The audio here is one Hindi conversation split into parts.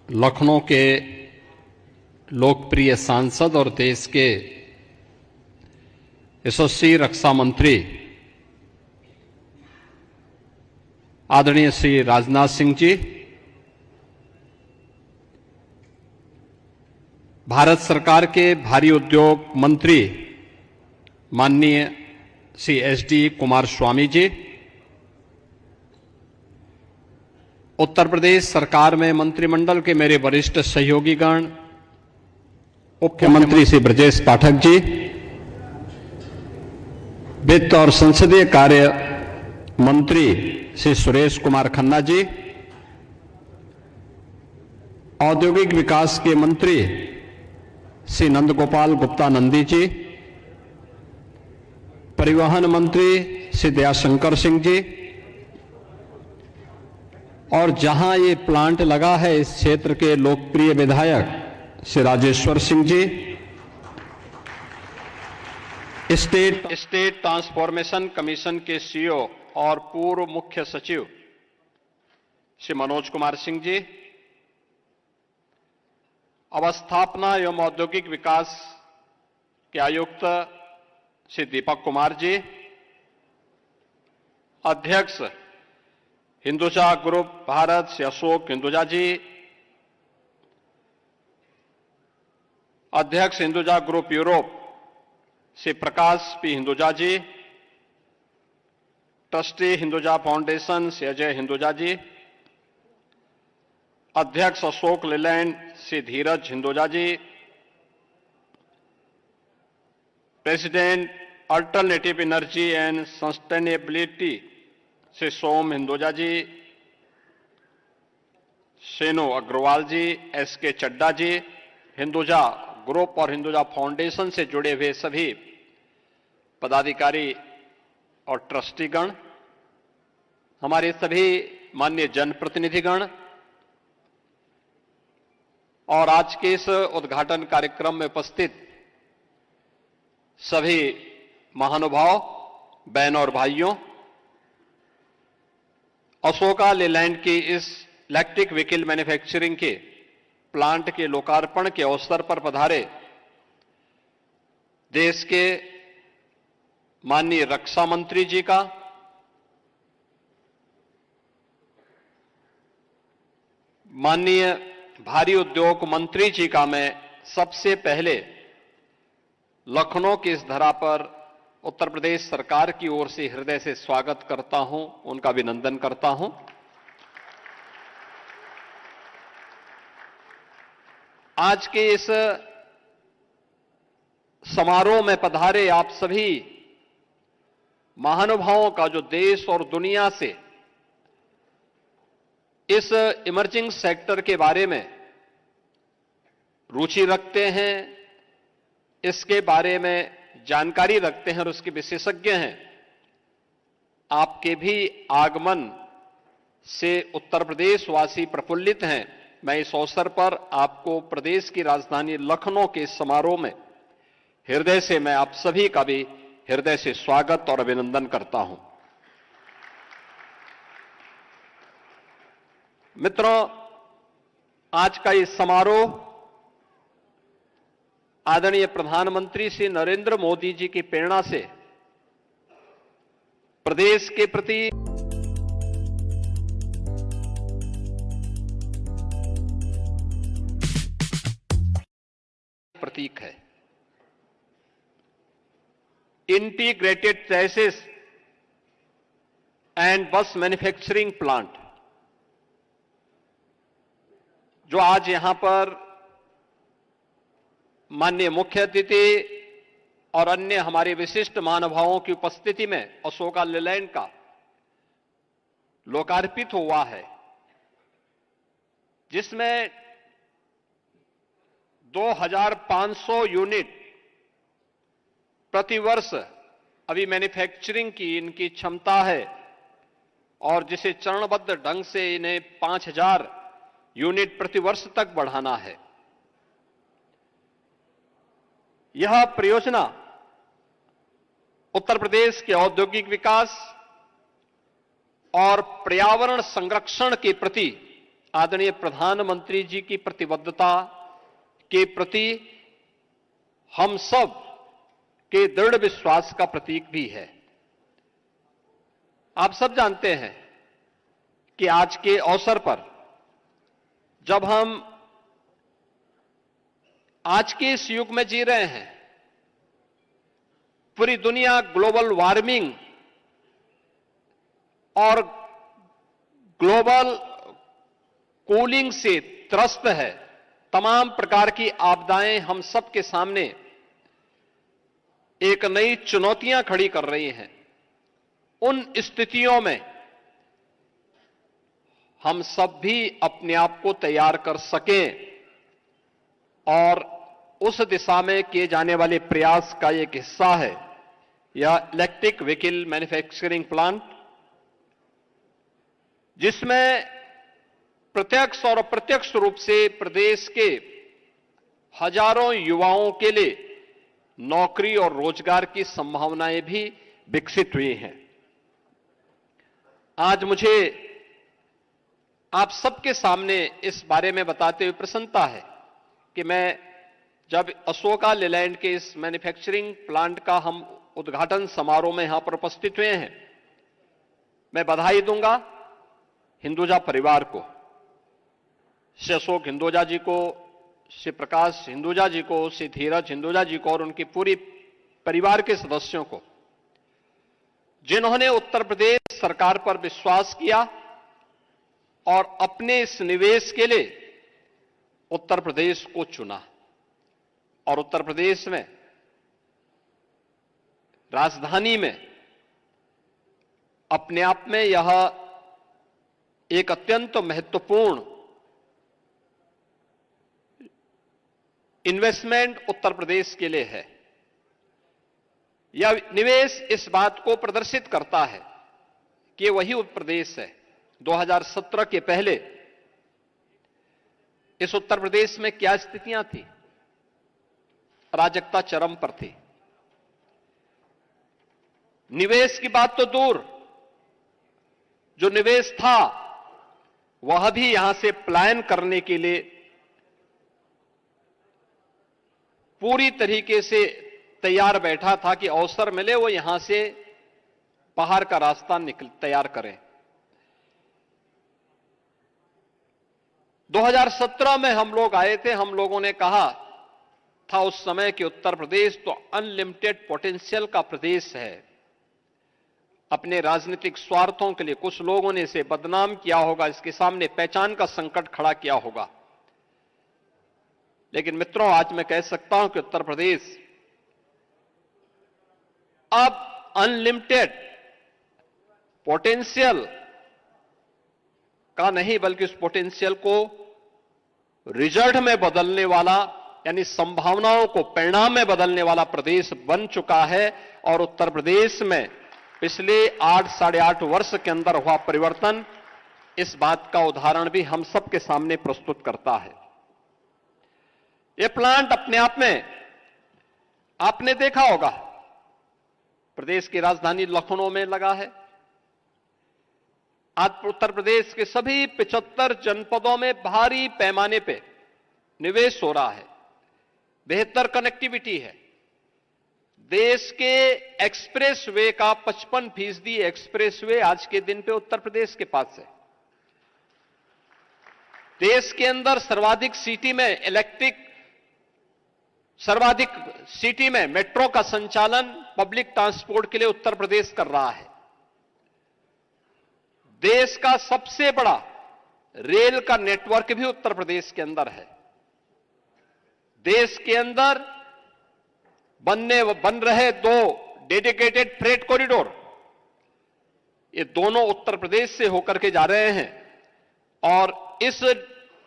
लखनऊ के लोकप्रिय सांसद और देश के यशस्वी रक्षा मंत्री आदरणीय श्री राजनाथ सिंह जी, भारत सरकार के भारी उद्योग मंत्री माननीय श्री एस.डी. कुमारस्वामी जी, उत्तर प्रदेश सरकार में मंत्रिमंडल के मेरे वरिष्ठ सहयोगीगण, मुख्यमंत्री श्री ब्रजेश पाठक जी, वित्त और संसदीय कार्य मंत्री श्री सुरेश कुमार खन्ना जी, औद्योगिक विकास के मंत्री श्री नंदगोपाल गुप्ता नंदी जी, परिवहन मंत्री श्री दयाशंकर सिंह जी, और जहां ये प्लांट लगा है इस क्षेत्र के लोकप्रिय विधायक Shri Rajeshwar Singh ji, state transformation commission के सीईओ और पूर्व मुख्य सचिव श्री मनोज कुमार सिंह जी, अवस्थापना एवं औद्योगिक विकास के आयुक्त श्री दीपक कुमार जी, अध्यक्ष हिंदुजा ग्रुप भारत श्री अशोक हिंदुजा जी, अध्यक्ष Hinduja group Europe Shri Prakash P Hinduja ji, trustee Hinduja foundation Shri Ajay Hinduja ji, अध्यक्ष Ashok Leyland Shri Dheeraj Hinduja ji, president alternative energy and sustainability Shri Som Hinduja ji, Sheno Agarwal ji, S K. Chadda ji, Hinduja group और हिंदुजा फाउंडेशन से जुड़े हुए सभी पदाधिकारी और ट्रस्टीगण, हमारे सभी माननीय जनप्रतिनिधिगण और आज के इस उद्घाटन कार्यक्रम में उपस्थित सभी महानुभाव, बहनों और भाइयों, अशोका लेलैंड की इस इलेक्ट्रिक व्हीकल मैन्युफैक्चरिंग के प्लांट के लोकार्पण के अवसर पर पधारे देश के माननीय रक्षा मंत्री जी का, माननीय भारी उद्योग मंत्री जी का मैं सबसे पहले लखनऊ की इस धरा पर उत्तर प्रदेश सरकार की ओर से हृदय से स्वागत करता हूं, उनका अभिनंदन करता हूं। आज के इस समारोह में पधारे आप सभी महानुभावों का जो देश और दुनिया से इस इमर्जिंग सेक्टर के बारे में रुचि रखते हैं, इसके बारे में जानकारी रखते हैं और उसके विशेषज्ञ हैं, आपके भी आगमन से उत्तर प्रदेश वासी प्रफुल्लित हैं। मैं इस अवसर पर आपको प्रदेश की राजधानी लखनऊ के इस समारोह में हृदय से मैं आप सभी का भी हृदय से स्वागत और अभिनंदन करता हूं। मित्रों, आज का ये समारोह आदरणीय प्रधानमंत्री श्री नरेंद्र मोदी जी की प्रेरणा से प्रदेश के प्रति प्रतीक है। इंटीग्रेटेड चैसिस एंड बस मैन्युफैक्चरिंग प्लांट जो आज यहां पर माननीय मुख्य अतिथि और अन्य हमारे विशिष्ट महानुभावों की उपस्थिति में अशोका लेलैंड का लोकार्पित हुआ है, जिसमें 2500 यूनिट प्रतिवर्ष अभी मैन्युफैक्चरिंग की इनकी क्षमता है और जिसे चरणबद्ध ढंग से इन्हें 5000 यूनिट प्रतिवर्ष तक बढ़ाना है। यह परियोजना उत्तर प्रदेश के औद्योगिक विकास और पर्यावरण संरक्षण के प्रति आदरणीय प्रधानमंत्री जी की प्रतिबद्धता के प्रति हम सब के दृढ़ विश्वास का प्रतीक भी है। आप सब जानते हैं कि आज के अवसर पर जब हम आज के इस युग में जी रहे हैं, पूरी दुनिया ग्लोबल वार्मिंग और ग्लोबल कूलिंग से त्रस्त है, तमाम प्रकार की आपदाएं हम सबके सामने एक नई चुनौतियां खड़ी कर रही हैं। उन स्थितियों में हम सब भी अपने आप को तैयार कर सकें और उस दिशा में किए जाने वाले प्रयास का एक हिस्सा है यह इलेक्ट्रिक व्हीकल मैन्युफैक्चरिंग प्लांट, जिसमें प्रत्यक्ष और अप्रत्यक्ष रूप से प्रदेश के हजारों युवाओं के लिए नौकरी और रोजगार की संभावनाएं भी विकसित हुई हैं। आज मुझे आप सबके सामने इस बारे में बताते हुए प्रसन्नता है कि मैं जब अशोका लेलैंड के इस मैन्युफैक्चरिंग प्लांट का हम उद्घाटन समारोह में यहां पर उपस्थित हुए हैं, मैं बधाई दूंगा हिंदुजा परिवार को, श्री अशोक हिंदुजा जी को, श्री प्रकाश हिंदुजा जी को, श्री धीरज हिंदुजा जी को और उनके पूरी परिवार के सदस्यों को, जिन्होंने उत्तर प्रदेश सरकार पर विश्वास किया और अपने इस निवेश के लिए उत्तर प्रदेश को चुना। और उत्तर प्रदेश में राजधानी में अपने आप में यह एक अत्यंत महत्वपूर्ण इन्वेस्टमेंट उत्तर प्रदेश के लिए है। यह निवेश इस बात को प्रदर्शित करता है कि वही उत्तर प्रदेश है। 2017 के पहले इस उत्तर प्रदेश में क्या स्थितियां थी? अराजकता चरम पर थी। निवेश की बात तो दूर, जो निवेश था वह भी यहां से पलायन करने के लिए पूरी तरीके से तैयार बैठा था कि अवसर मिले वो यहां से बाहर का रास्ता तैयार करें। 2017 में हम लोग आए थे, हम लोगों ने कहा था उस समय कि उत्तर प्रदेश तो अनलिमिटेड पोटेंशियल का प्रदेश है। अपने राजनीतिक स्वार्थों के लिए कुछ लोगों ने इसे बदनाम किया होगा, इसके सामने पहचान का संकट खड़ा किया होगा। लेकिन मित्रों, आज मैं कह सकता हूं कि उत्तर प्रदेश अब अनलिमिटेड पोटेंशियल का नहीं, बल्कि उस पोटेंशियल को रिजल्ट में बदलने वाला, यानी संभावनाओं को परिणाम में बदलने वाला प्रदेश बन चुका है। और उत्तर प्रदेश में पिछले 8-8.5 वर्ष के अंदर हुआ परिवर्तन इस बात का उदाहरण भी हम सबके सामने प्रस्तुत करता है। यह प्लांट अपने आप में आपने देखा होगा, प्रदेश की राजधानी लखनऊ में लगा है। आज उत्तर प्रदेश के सभी 75 जनपदों में भारी पैमाने पे निवेश हो रहा है। बेहतर कनेक्टिविटी है। देश के एक्सप्रेस वे का 55% एक्सप्रेस वे आज के दिन पे उत्तर प्रदेश के पास है। देश के अंदर सर्वाधिक सिटी में मेट्रो का संचालन पब्लिक ट्रांसपोर्ट के लिए उत्तर प्रदेश कर रहा है। देश का सबसे बड़ा रेल का नेटवर्क भी उत्तर प्रदेश के अंदर है। देश के अंदर बन रहे 2 डेडिकेटेड फ्रेट कॉरिडोर, ये दोनों उत्तर प्रदेश से होकर के जा रहे हैं। और इस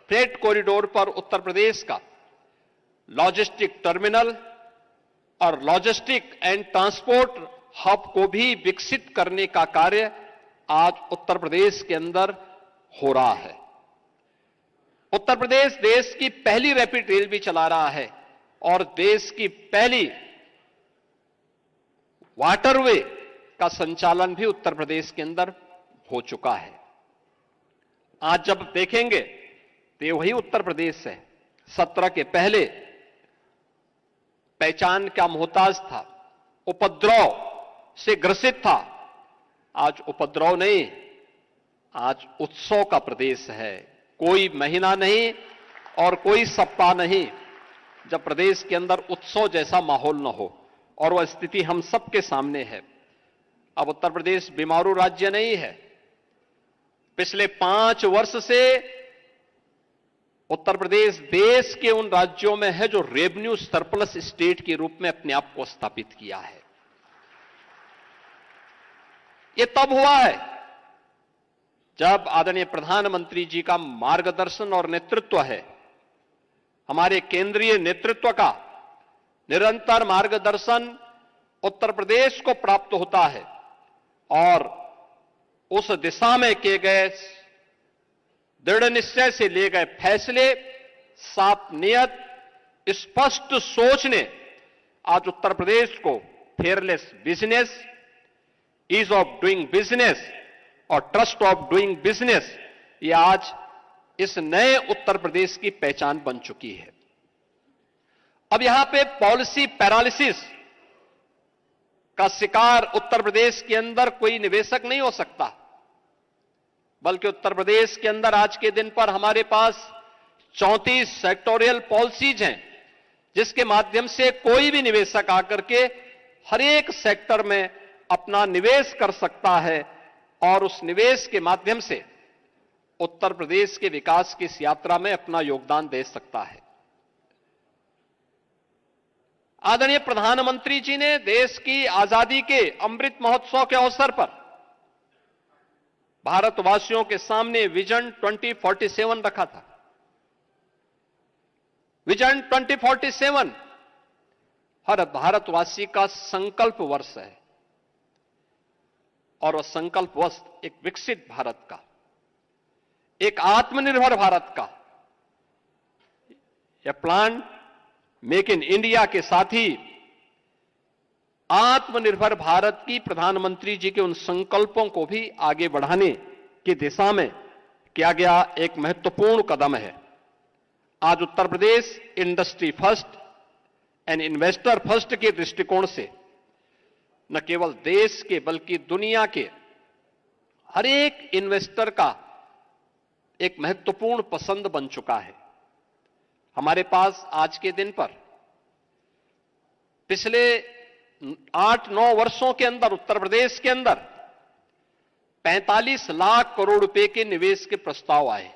फ्रेट कॉरिडोर पर उत्तर प्रदेश का लॉजिस्टिक टर्मिनल और लॉजिस्टिक एंड ट्रांसपोर्ट हब को भी विकसित करने का कार्य आज उत्तर प्रदेश के अंदर हो रहा है। उत्तर प्रदेश देश की पहली रैपिड रेल भी चला रहा है और देश की पहली वाटरवे का संचालन भी उत्तर प्रदेश के अंदर हो चुका है। आज जब देखेंगे तो ये वही उत्तर प्रदेश है 17 के पहले पहचान का मोहताज था, उपद्रव से ग्रसित था। आज उपद्रव नहीं, आज उत्सव का प्रदेश है। कोई महीना नहीं और कोई सप्ताह नहीं जब प्रदेश के अंदर उत्सव जैसा माहौल न हो, और वह स्थिति हम सबके सामने है। अब उत्तर प्रदेश बीमारू राज्य नहीं है। पिछले 5 वर्ष से उत्तर प्रदेश देश के उन राज्यों में है जो रेवेन्यू सरप्लस स्टेट के रूप में अपने आप को स्थापित किया है। यह तब हुआ है जब आदरणीय प्रधानमंत्री जी का मार्गदर्शन और नेतृत्व है, हमारे केंद्रीय नेतृत्व का निरंतर मार्गदर्शन उत्तर प्रदेश को प्राप्त होता है, और उस दिशा में किए गए दृढ़ निश्चय से लिए गए फैसले, साफ नियत, स्पष्ट सोच ने आज उत्तर प्रदेश को fearless business, ease of doing business और ट्रस्ट ऑफ डूइंग बिजनेस, ये आज इस नए उत्तर प्रदेश की पहचान बन चुकी है। अब यहां पे पॉलिसी पैरालिसिस का शिकार उत्तर प्रदेश के अंदर कोई निवेशक नहीं हो सकता, बल्कि उत्तर प्रदेश के अंदर आज के दिन पर हमारे पास 34 सेक्टोरियल पॉलिसीज हैं, जिसके माध्यम से कोई भी निवेशक आकर के हर एक सेक्टर में अपना निवेश कर सकता है और उस निवेश के माध्यम से उत्तर प्रदेश के विकास की इस यात्रा में अपना योगदान दे सकता है। आदरणीय प्रधानमंत्री जी ने देश की आजादी के अमृत महोत्सव के अवसर पर भारतवासियों के सामने विजन 2047 रखा था। विजन 2047 हर भारतवासी का संकल्प वर्ष है, और वह संकल्प वर्ष एक विकसित भारत का, एक आत्मनिर्भर भारत का, यह प्लान मेक इन इंडिया के साथ ही आत्मनिर्भर भारत की प्रधानमंत्री जी के उन संकल्पों को भी आगे बढ़ाने की दिशा में किया गया एक महत्वपूर्ण कदम है। आज Uttar Pradesh industry first and investor first के दृष्टिकोण से न केवल देश के बल्कि दुनिया के हर एक इन्वेस्टर का एक महत्वपूर्ण पसंद बन चुका है। हमारे पास आज के दिन पर पिछले 8-9 वर्षों के अंदर उत्तर प्रदेश के अंदर 45 लाख करोड़ रुपए के निवेश के प्रस्ताव आए,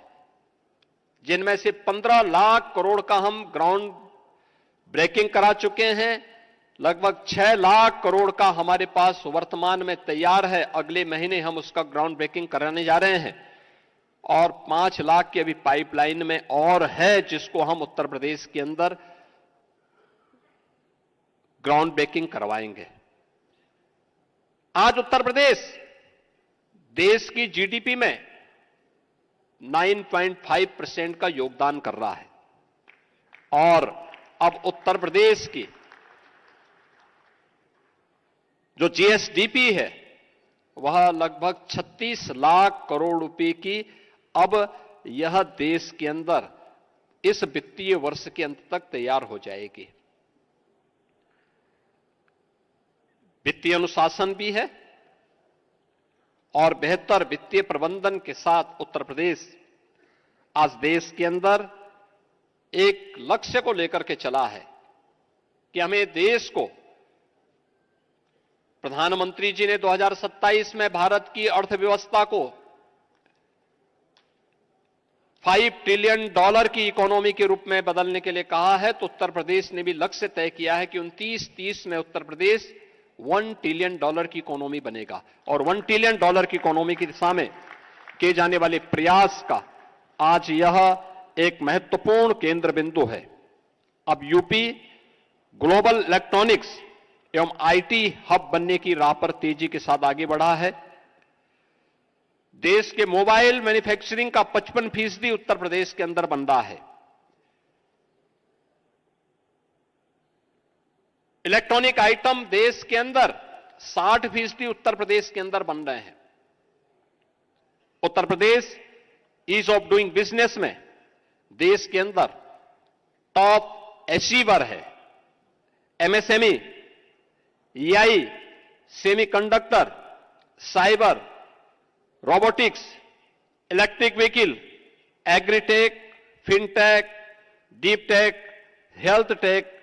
जिनमें से 15 लाख करोड़ का हम ग्राउंड ब्रेकिंग करा चुके हैं। लगभग 6 लाख करोड़ का हमारे पास वर्तमान में तैयार है, अगले महीने हम उसका ग्राउंड ब्रेकिंग कराने जा रहे हैं, और 5 लाख की अभी पाइपलाइन में और है, जिसको हम उत्तर प्रदेश के अंदर ग्राउंड ब्रेकिंग करवाएंगे। आज उत्तर प्रदेश देश की जीडीपी में 9.5% का योगदान कर रहा है, और अब उत्तर प्रदेश की जो जीएसडीपी है वह लगभग 36 लाख करोड़ रुपए की अब यह देश के अंदर इस वित्तीय वर्ष के अंत तक तैयार हो जाएगी। वित्तीय अनुशासन भी है और बेहतर वित्तीय प्रबंधन के साथ उत्तर प्रदेश आज देश के अंदर एक लक्ष्य को लेकर के चला है कि हमें देश को, प्रधानमंत्री जी ने 2027 में भारत की अर्थव्यवस्था को $5 ट्रिलियन की इकोनॉमी के रूप में बदलने के लिए कहा है, तो उत्तर प्रदेश ने भी लक्ष्य तय किया है कि 29-30 में उत्तर प्रदेश $1 ट्रिलियन की इकोनॉमी बनेगा, और $1 ट्रिलियन की इकोनॉमी की दिशा में किए जाने वाले प्रयास का आज यह एक महत्वपूर्ण केंद्र बिंदु है। अब यूपी ग्लोबल इलेक्ट्रॉनिक्स एवं आईटी हब बनने की राह पर तेजी के साथ आगे बढ़ा है। देश के मोबाइल मैन्युफैक्चरिंग का 55% उत्तर प्रदेश के अंदर बन रहा है। इलेक्ट्रॉनिक आइटम देश के अंदर 60% उत्तर प्रदेश के अंदर बन रहे हैं। Uttar Pradesh ease of doing business में देश के अंदर टॉप अचीवर है। MSME, EI, semiconductor, cyber, robotics, electric vehicle, agritech, fintech, deep tech, health take,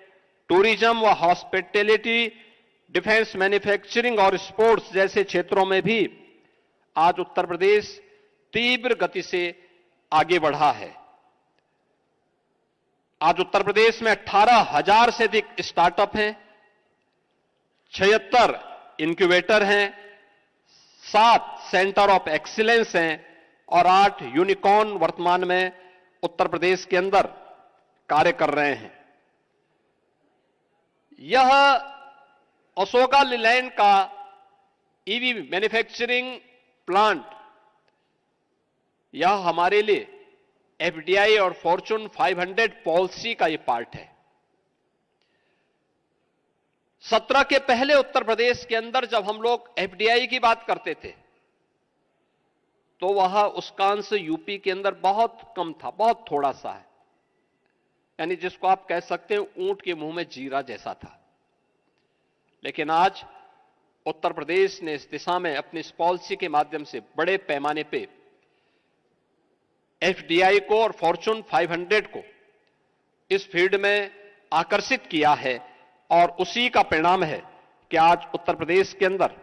tourism व हॉस्पिटैलिटी, डिफेंस, मैन्युफैक्चरिंग और स्पोर्ट्स जैसे क्षेत्रों में भी आज उत्तर प्रदेश तीव्र गति से आगे बढ़ा है। आज उत्तर प्रदेश में 18,000 से अधिक स्टार्टअप हैं, 76 इंक्यूबेटर हैं, 7 सेंटर ऑफ एक्सीलेंस हैं और 8 यूनिकॉर्न वर्तमान में उत्तर प्रदेश के अंदर कार्य कर रहे हैं। यह अशोका लीलैंड का ईवी मैन्युफैक्चरिंग प्लांट, यह हमारे लिए एफडीआई और फॉर्च्यून 500 पॉलिसी का यह पार्ट है। 17 के पहले उत्तर प्रदेश के अंदर जब हम लोग एफडीआई की बात करते थे तो वह उसका अंश यूपी के अंदर बहुत कम था, बहुत थोड़ा सा है, यानी जिसको आप कह सकते हैं ऊंट के मुंह में जीरा जैसा था। लेकिन आज उत्तर प्रदेश ने इस दिशा में अपनी इस पॉलिसी के माध्यम से बड़े पैमाने पे एफडीआई को और फॉर्च्यून 500 को इस फील्ड में आकर्षित किया है और उसी का परिणाम है कि आज उत्तर प्रदेश के अंदर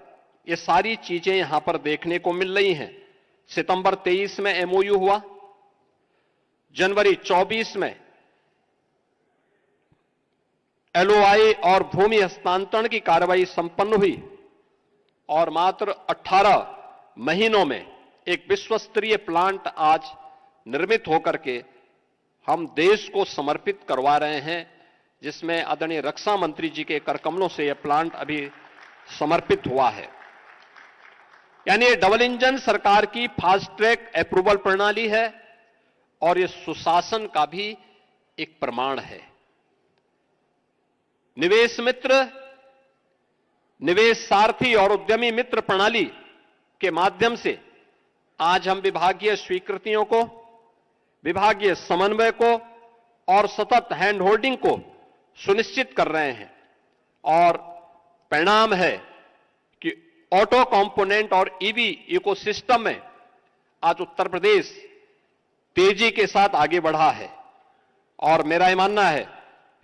ये सारी चीजें यहां पर देखने को मिल रही हैं। सितंबर 23 में एमओयू हुआ, जनवरी 24 में एलओआई और भूमि हस्तांतरण की कार्रवाई संपन्न हुई और मात्र 18 महीनों में एक विश्व स्तरीय प्लांट आज निर्मित होकर के हम देश को समर्पित करवा रहे हैं, जिसमें आदरणीय रक्षा मंत्री जी के कर कमलों से यह प्लांट अभी समर्पित हुआ है। यानी ये डबल इंजन सरकार की फास्ट ट्रैक अप्रूवल प्रणाली है और ये सुशासन का भी एक प्रमाण है। निवेश मित्र, निवेश सारथी और उद्यमी मित्र प्रणाली के माध्यम से आज हम विभागीय स्वीकृतियों को, विभागीय समन्वय को और सतत हैंड होल्डिंग को सुनिश्चित कर रहे हैं और परिणाम है कि ऑटो कंपोनेंट और ईवी इकोसिस्टम में आज उत्तर प्रदेश तेजी के साथ आगे बढ़ा है। और मेरा यह मानना है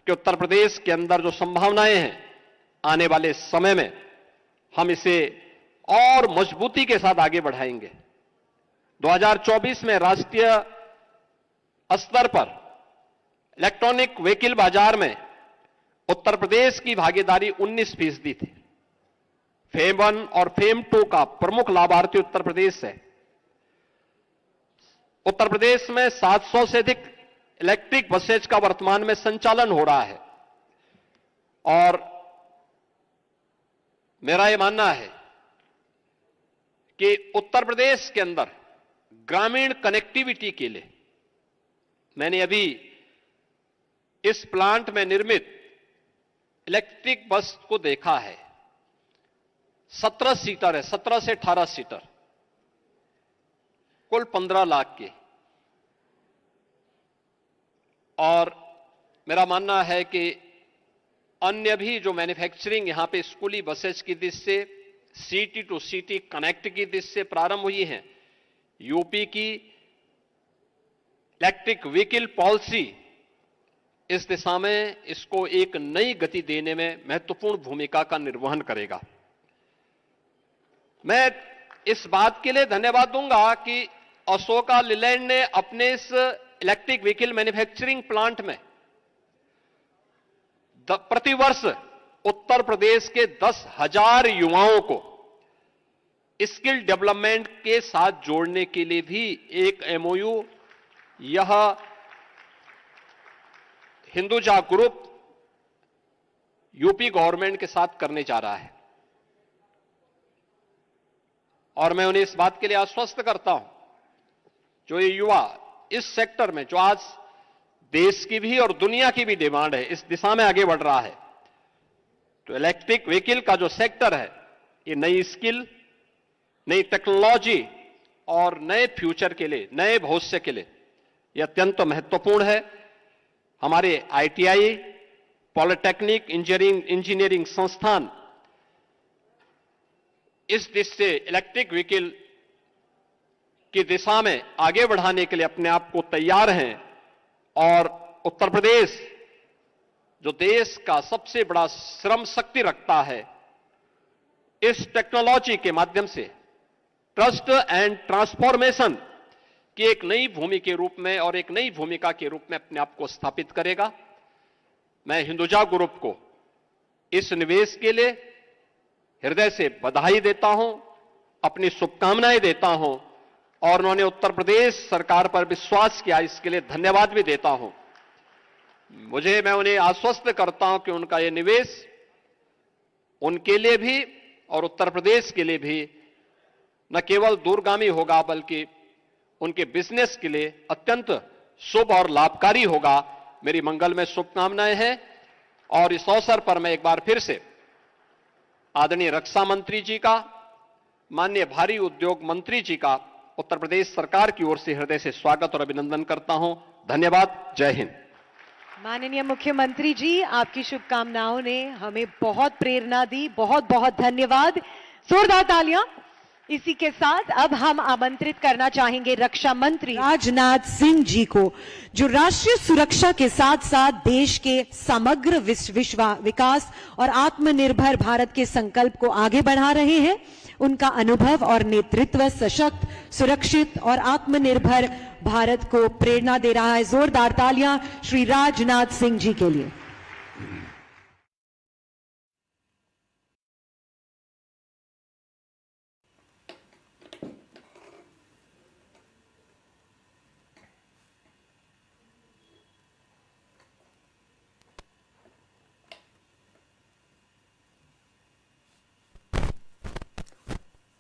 कि उत्तर प्रदेश के अंदर जो संभावनाएं हैं, आने वाले समय में हम इसे और मजबूती के साथ आगे बढ़ाएंगे। 2024 में राष्ट्रीय स्तर पर इलेक्ट्रॉनिक व्हीकल बाजार में उत्तर प्रदेश की भागीदारी 19% थी। फेम 1 और फेम 2 का प्रमुख लाभार्थी उत्तर प्रदेश है। उत्तर प्रदेश में 700 से अधिक इलेक्ट्रिक बसेज का वर्तमान में संचालन हो रहा है और मेरा यह मानना है कि उत्तर प्रदेश के अंदर ग्रामीण कनेक्टिविटी के लिए मैंने अभी इस प्लांट में निर्मित इलेक्ट्रिक बस को देखा है। 17 सीटर है, 17 से 18 सीटर, कुल 15 लाख के। और मेरा मानना है कि अन्य भी जो मैन्युफैक्चरिंग यहां पे स्कूली बसेस की दृष्टि से, सिटी टू सिटी कनेक्ट की दृष्टि से प्रारंभ हुई हैं। यूपी की इलेक्ट्रिक व्हीकल पॉलिसी इस दिशा में इसको एक नई गति देने में महत्वपूर्ण भूमिका का निर्वहन करेगा। मैं इस बात के लिए धन्यवाद दूंगा कि अशोका लीलैंड ने अपने इस इलेक्ट्रिक व्हीकल मैन्युफैक्चरिंग प्लांट में प्रतिवर्ष उत्तर प्रदेश के 10,000 युवाओं को स्किल डेवलपमेंट के साथ जोड़ने के लिए भी एक एमओयू यह हिंदुजा ग्रुप यूपी गवर्नमेंट के साथ करने जा रहा है। और मैं उन्हें इस बात के लिए आश्वस्त करता हूं, जो ये युवा इस सेक्टर में, जो आज देश की भी और दुनिया की भी डिमांड है, इस दिशा में आगे बढ़ रहा है, तो इलेक्ट्रिक व्हीकल का जो सेक्टर है, ये नई स्किल, नई टेक्नोलॉजी और नए फ्यूचर के लिए, नए भविष्य के लिए यह अत्यंत महत्वपूर्ण है। हमारे आईटीआई, पॉलिटेक्निक, इंजीनियरिंग संस्थान इस दिशा से इलेक्ट्रिक व्हीकल की दिशा में आगे बढ़ाने के लिए अपने आप को तैयार हैं और उत्तर प्रदेश जो देश का सबसे बड़ा श्रम शक्ति रखता है, इस टेक्नोलॉजी के माध्यम से ट्रस्ट एंड ट्रांसफॉर्मेशन की एक नई भूमि के रूप में और एक नई भूमिका के रूप में अपने आप को स्थापित करेगा। मैं हिंदुजा ग्रुप को इस निवेश के लिए हृदय से बधाई देता हूं, अपनी शुभकामनाएं देता हूं और उन्होंने उत्तर प्रदेश सरकार पर विश्वास किया, इसके लिए धन्यवाद भी देता हूं। मैं उन्हें आश्वस्त करता हूं कि उनका यह निवेश उनके लिए भी और उत्तर प्रदेश के लिए भी न केवल दूरगामी होगा बल्कि उनके बिजनेस के लिए अत्यंत शुभ और लाभकारी होगा। मेरी मंगलमय शुभकामनाएं हैं और इस अवसर पर मैं एक बार फिर से आदरणीय रक्षा मंत्री जी का, माननीय भारी उद्योग मंत्री जी का उत्तर प्रदेश सरकार की ओर से हृदय से स्वागत और अभिनंदन करता हूं। धन्यवाद। जय हिंद। माननीय मुख्यमंत्री जी, आपकी शुभकामनाओं ने हमें बहुत प्रेरणा दी। बहुत बहुत धन्यवाद। जोरदार तालियां। इसी के साथ अब हम आमंत्रित करना चाहेंगे रक्षा मंत्री राजनाथ सिंह जी को, जो राष्ट्रीय सुरक्षा के साथ साथ देश के समग्र विकास और आत्मनिर्भर भारत के संकल्प को आगे बढ़ा रहे हैं। उनका अनुभव और नेतृत्व सशक्त, सुरक्षित और आत्मनिर्भर भारत को प्रेरणा दे रहा है। जोरदार तालियां श्री राजनाथ सिंह जी के लिए।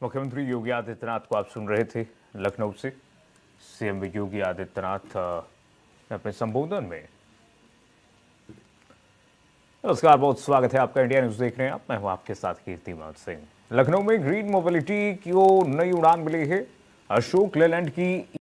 मुख्यमंत्री योगी आदित्यनाथ को आप सुन रहे थे लखनऊ से। सीएम योगी आदित्यनाथ अपने संबोधन में। नमस्कार, बहुत स्वागत है आपका। इंडिया न्यूज देख रहे हैं आप, मैं हूं आपके साथ कीर्तिमान सिंह। लखनऊ में ग्रीन मोबिलिटी की नई उड़ान मिली है। अशोक लेलैंड की